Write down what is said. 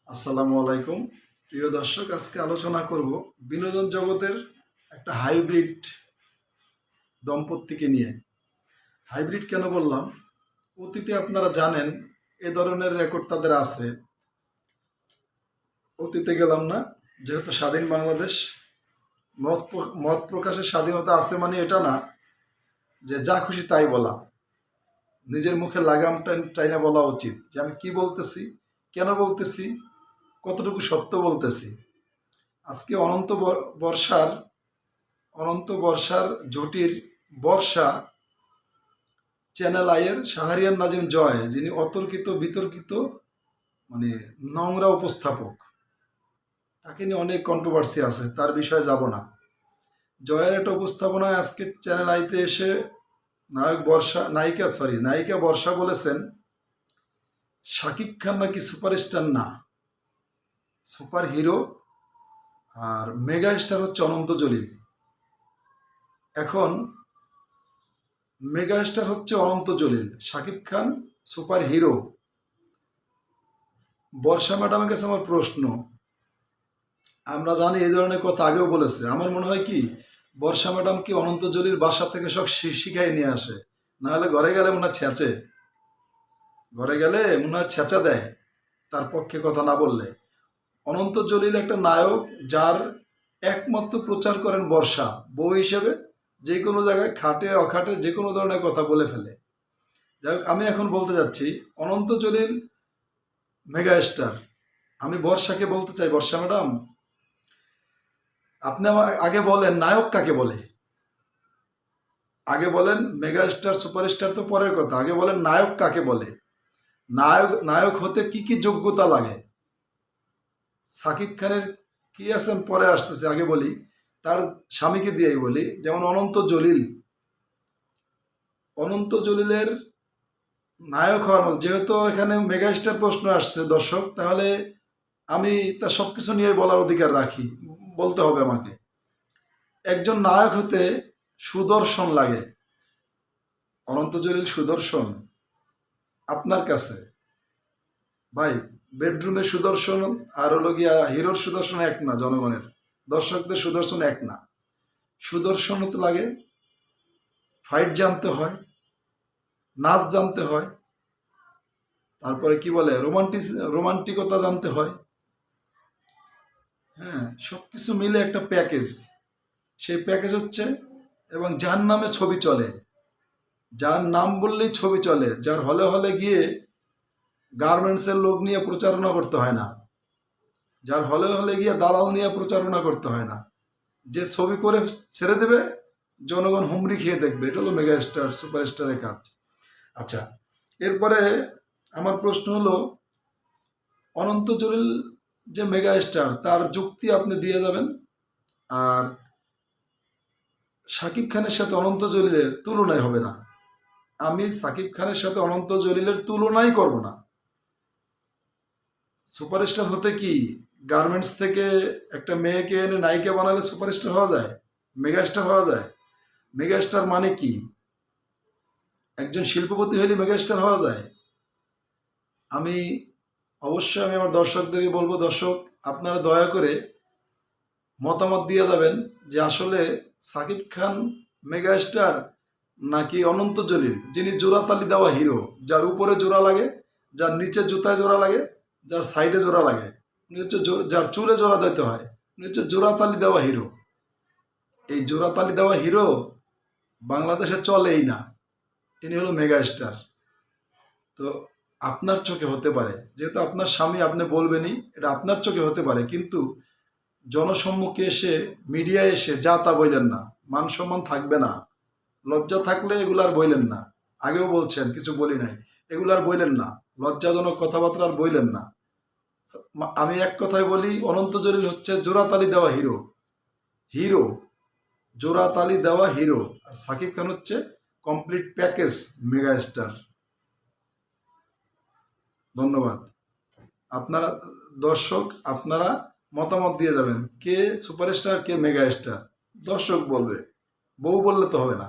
আসসালামু আলাইকুম প্রিয় দর্শক, আজকে আলোচনা করব বিনোদন জগতের একটা হাইব্রিড দম্পতিকে নিয়ে। হাইব্রিড কেন বললাম? অতীতে আপনারা জানেন এ ধরনের রেকর্ড তাদের আছে। অতীতে গেলাম না, যেহেতু স্বাধীন বাংলাদেশ, মত প্রকাশের স্বাধীনতা আছে মানে এটা না যে যা খুশি তাই বলা। নিজের মুখে লাগাম টাইনা বলা উচিত যে আমি কি বলতেছি, কেন বলতেছি, কতটুকু সত্য বলতেছি। আজকে অনন্ত বর্ষার জুটির বর্ষা চ্যানেল আইয়ের শাহরিয়ার নাজিম জয়, যিনি অতর্কিত বিতর্কিত মানে নোংরা উপস্থাপক, তাকে নিয়ে অনেক কন্ট্রোভার্সি আছে, তার বিষয়ে যাব না। জয়ের একটা উপস্থাপনায় আজকে চ্যানেল আইতে এসে নায়িকা বর্ষা বলেছেন শাকিব খান নাকি সুপারস্টার না, সুপার হিরো, আর মেগা স্টার হচ্ছে অনন্ত জলিল। এখন মেগা স্টার হচ্ছে অনন্ত জলিল, শাকিব খান সুপার হিরো। বর্ষা ম্যাডামের কাছে আমার প্রশ্ন, আমরা জানি এই ধরনের কথা আগেও বলেছে, আমার মনে হয় কি বর্ষা ম্যাডাম কি অনন্ত জলিল বাসা থেকে সব শিখাই নিয়ে আসে, না হলে ঘরে গেলে মনে হয় ছেঁচা দেয় তার পক্ষে কথা না বললে। অনন্ত জলিল একটা নায়ক, যার একমাত্র প্রচার করেন বর্ষা বউ হিসেবে, যে কোনো জায়গায় খাটে অখাটে যে কোনো ধরনের কথা বলে ফেলে। যাই হোক, আমি এখন বলতে যাচ্ছি অনন্ত জলিল মেগা স্টার। আমি বর্ষাকে বলতে চাই, বর্ষা ম্যাডাম আপনি আমার আগে বলেন নায়ক কাকে বলে, আগে বলেন। মেগা স্টার সুপারস্টার তো পরের কথা, আগে বলেন নায়ক কাকে বলে। নায়ক হতে কি কি যোগ্যতা লাগে? সাকিব খানের কি আছেন পরে আসতেছে, আগে বলি তার স্বামীকে দিয়েই বলি। যেমন অনন্ত জলিলের নায়ক হওয়ার মতো, যেহেতু এখানে মেগা স্টার প্রশ্ন আসছে দর্শক, তাহলে আমি তার সবকিছু নিয়ে বলার অধিকার রাখি, বলতে হবে আমাকে। একজন নায়ক হতে সুদর্শন লাগে, অনন্ত জলিল সুদর্শন আপনার কাছে? ভাই, বেডরুমে সুদর্শন আর হলো গিয়া হিরোর সুদর্শন এক না, জনগণের দর্শকদের সুদর্শন এক না। সুদর্শন হতে লাগে ফাইট জানতে হয়, নাচ জানতে হয়, তারপরে কি বলে রোমান্টিকতা জানতে হয়। হ্যাঁ, সবকিছু মিলে একটা প্যাকেজ। সেই প্যাকেজ হচ্ছে, এবং যার নামে ছবি চলে, যার নাম বললেই ছবি চলে, যার হলে হলে গিয়ে গার্মেন্টসের লোক নিয়ে প্রচারণা করতে হয় না, যার হলে হলে গিয়ে দালাল নিয়ে প্রচারণা করতে হয় না, যে ছবি করে ছেড়ে দেবে, জনগণ হুমড়ি খেয়ে দেখবে। এটা হলো মেগা স্টার সুপারস্টারের কাজ। আচ্ছা, এরপরে আমার প্রশ্ন হলো, অনন্ত জলিল যে মেগা স্টার, তার যুক্তি আপনি দিয়ে যাবেন। আর সাকিব খানের সাথে অনন্ত জলিলের তুলনাই হবে না। আমি সাকিব খানের সাথে অনন্ত জলিলের তুলনাই করব না। সুপারস্টার হতে কি গার্মেন্টস থেকে একটা মেয়েকে এনে নায়িকা বানালে সুপারস্টার হওয়া যায়, মেগাস্টার হওয়া যায়? মেগাস্টার মানে কি? একজন শিল্পপতি হলে মেগাস্টার হওয়া যায়? আমি আমার দর্শকদেরকে বলবো, দর্শক আপনারা দয়া করে মতামত দিয়ে যাবেন যে আসলে সাকিব খান মেগাস্টার নাকি অনন্ত জলিল, যিনি জোড়াতালি দেওয়া হিরো, যার উপরে জোড়া লাগে, যার নিচে জুতায় জোড়া লাগে, যার সাইডে জোড়া লাগে, উনি হচ্ছে যার চুলে জোড়া দিতে হয়, উনি হচ্ছে জোড়াতালি দেওয়া হিরো। এই জোড়াতালি দেওয়া হিরো বাংলাদেশে চলেই না, ইনি হলো মেগা স্টার। তো আপনার চোখে হতে পারে, যেহেতু আপনার স্বামী, আপনি বলবেনই, এটা আপনার চোখে হতে পারে, কিন্তু জনসম্মুখে এসে, মিডিয়ায় এসে যা তা বললেন না, মান সম্মান থাকবে না। লজ্জা থাকলে এগুলার বইলেন না। আগেও বলছেন কিছু বলি নাই, এগুলার বইলেন না, লজ্জাজনক কথাবার্তা আর বইলেন না। আমি এক কথায় বলি, অনন্ত জলিল হচ্ছে জোড়াতালি দেওয়া হিরো, জোড়াতালি দেওয়া হিরো। আর সাকিব খান হচ্ছে কমপ্লিট প্যাকেজ মেগা স্টার। ধন্যবাদ। আপনারা দর্শক, আপনারা মতামত দিয়ে যাবেন, কে সুপারস্টার কে মেগা স্টার, দর্শক বলবে, বউ বললে তো হবে না।